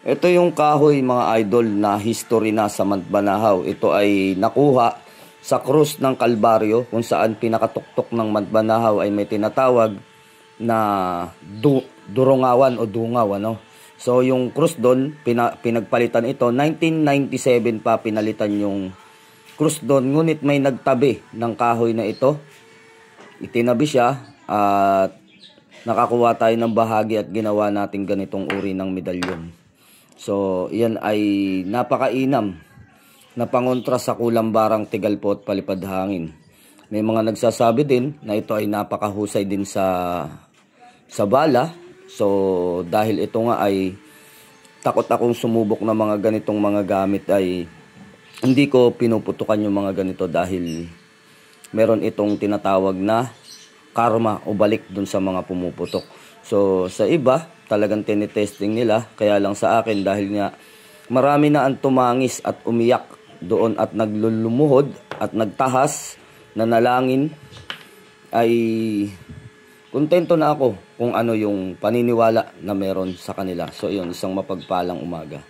Ito yung kahoy mga idol na history na sa Mandbanahaw. Ito ay nakuha sa krus ng Kalbaryo kung saan pinakatuktok ng Mandbanahaw ay may tinatawag na durungawan o dungaw, ano. So yung krus doon pinagpalitan ito 1997 pa pinalitan yung krus doon, ngunit may nagtabi ng kahoy na ito. Itinabi siya at nakakuha tayo ng bahagi at ginawa natin ganitong uri ng medalyon. So, yan ay napakainam na pangontra sa kulambarang tigalpo at palipad hangin. May mga nagsasabi din na ito ay napakahusay din sa bala. So, dahil ito nga ay takot akong sumubok na mga ganitong mga gamit, ay hindi ko pinuputukan yung mga ganito dahil meron itong tinatawag na karma o balik dun sa mga pumuputok. So, sa iba, talagang tinitesting nila. Kaya lang sa akin, dahil nga marami na ang tumangis at umiyak doon at naglulumuhod at nagtahas na nalangin, ay kontento na ako kung ano yung paniniwala na meron sa kanila. So, yun, isang mapagpalang umaga.